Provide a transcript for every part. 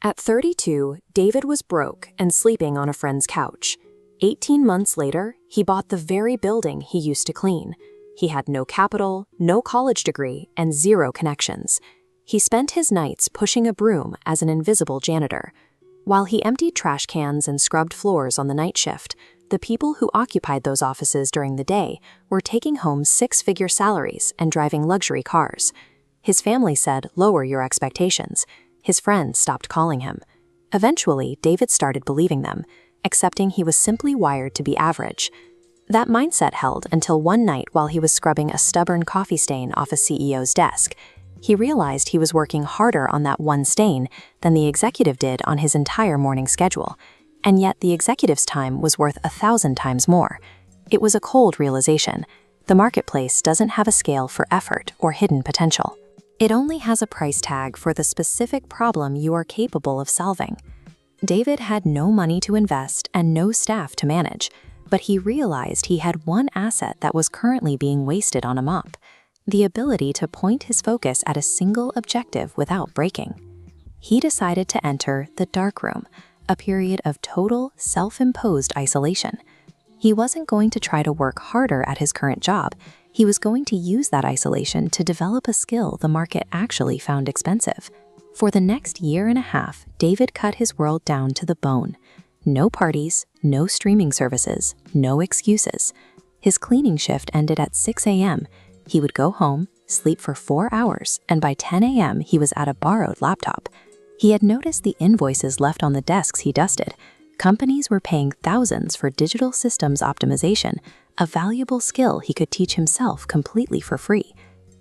At 32, David was broke and sleeping on a friend's couch. 18 months later, he bought the very building he used to clean. He had no capital, no college degree, and zero connections. He spent his nights pushing a broom as an invisible janitor. While he emptied trash cans and scrubbed floors on the night shift, the people who occupied those offices during the day were taking home six-figure salaries and driving luxury cars. His family said, "Lower your expectations." His friends stopped calling him. Eventually, David started believing them, accepting he was simply wired to be average. That mindset held until one night while he was scrubbing a stubborn coffee stain off a CEO's desk. He realized he was working harder on that one stain than the executive did on his entire morning schedule. And yet the executive's time was worth 1,000 times more. It was a cold realization. The marketplace doesn't have a scale for effort or hidden potential. It only has a price tag for the specific problem you are capable of solving. David had no money to invest and no staff to manage, but he realized he had one asset that was currently being wasted on a mop: the ability to point his focus at a single objective without breaking. He decided to enter the darkroom, a period of total self-imposed isolation. He wasn't going to try to work harder at his current job. He was going to use that isolation to develop a skill the market actually found expensive. For the next year and a half, David cut his world down to the bone. No parties, no streaming services, no excuses. His cleaning shift ended at 6 a.m. He would go home, sleep for 4 hours, and by 10 a.m. he was at a borrowed laptop. He had noticed the invoices left on the desks he dusted. Companies were paying thousands for digital systems optimization, a valuable skill he could teach himself completely for free.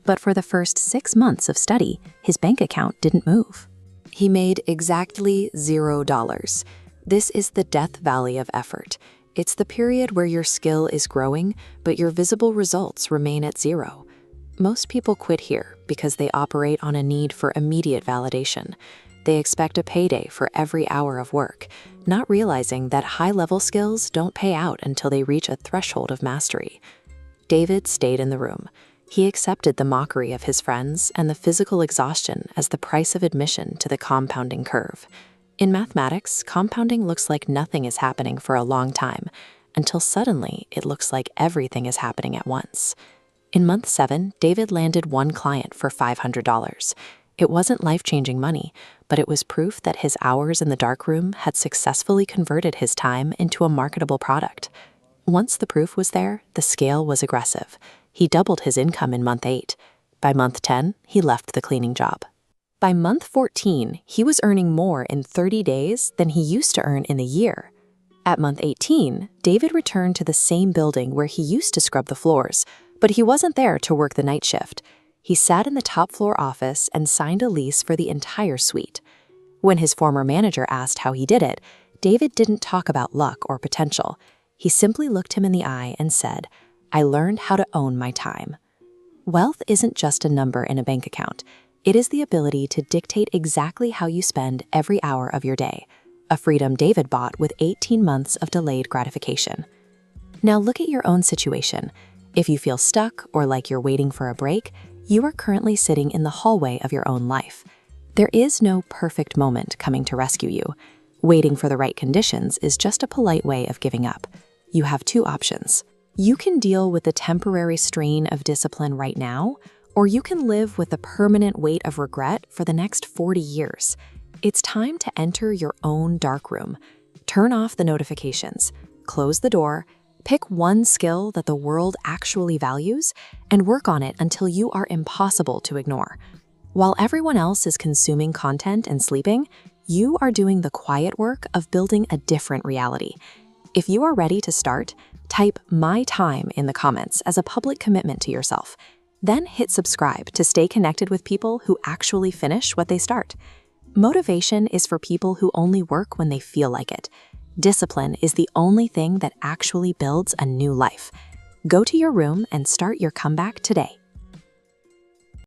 But for the first 6 months of study, his bank account didn't move. He made exactly $0. This is the death valley of effort. It's the period where your skill is growing, but your visible results remain at zero. Most people quit here because they operate on a need for immediate validation. They expect a payday for every hour of work, not realizing that high-level skills don't pay out until they reach a threshold of mastery. David stayed in the room. He accepted the mockery of his friends and the physical exhaustion as the price of admission to the compounding curve. In mathematics, compounding looks like nothing is happening for a long time, until suddenly it looks like everything is happening at once. In month 7, David landed one client for $500. It wasn't life-changing money, but it was proof that his hours in the darkroom had successfully converted his time into a marketable product. Once the proof was there, the scale was aggressive. He doubled his income in month 8. By month 10, he left the cleaning job. By month 14, he was earning more in 30 days than he used to earn in a year. At month 18, David returned to the same building where he used to scrub the floors, but he wasn't there to work the night shift. He sat in the top-floor office and signed a lease for the entire suite. When his former manager asked how he did it, David didn't talk about luck or potential. He simply looked him in the eye and said, "I learned how to own my time." Wealth isn't just a number in a bank account. It is the ability to dictate exactly how you spend every hour of your day, a freedom David bought with 18 months of delayed gratification. Now look at your own situation. If you feel stuck or like you're waiting for a break, you are currently sitting in the hallway of your own life. There is no perfect moment coming to rescue you. Waiting for the right conditions is just a polite way of giving up. You have 2 options. You can deal with the temporary strain of discipline right now, or you can live with the permanent weight of regret for the next 40 years. It's time to enter your own darkroom. Turn off the notifications, close the door, pick one skill that the world actually values, and work on it until you are impossible to ignore. While everyone else is consuming content and sleeping, you are doing the quiet work of building a different reality. If you are ready to start, type "my time" in the comments as a public commitment to yourself. Then hit subscribe to stay connected with people who actually finish what they start. Motivation is for people who only work when they feel like it. Discipline is the only thing that actually builds a new life. Go to your room and start your comeback today.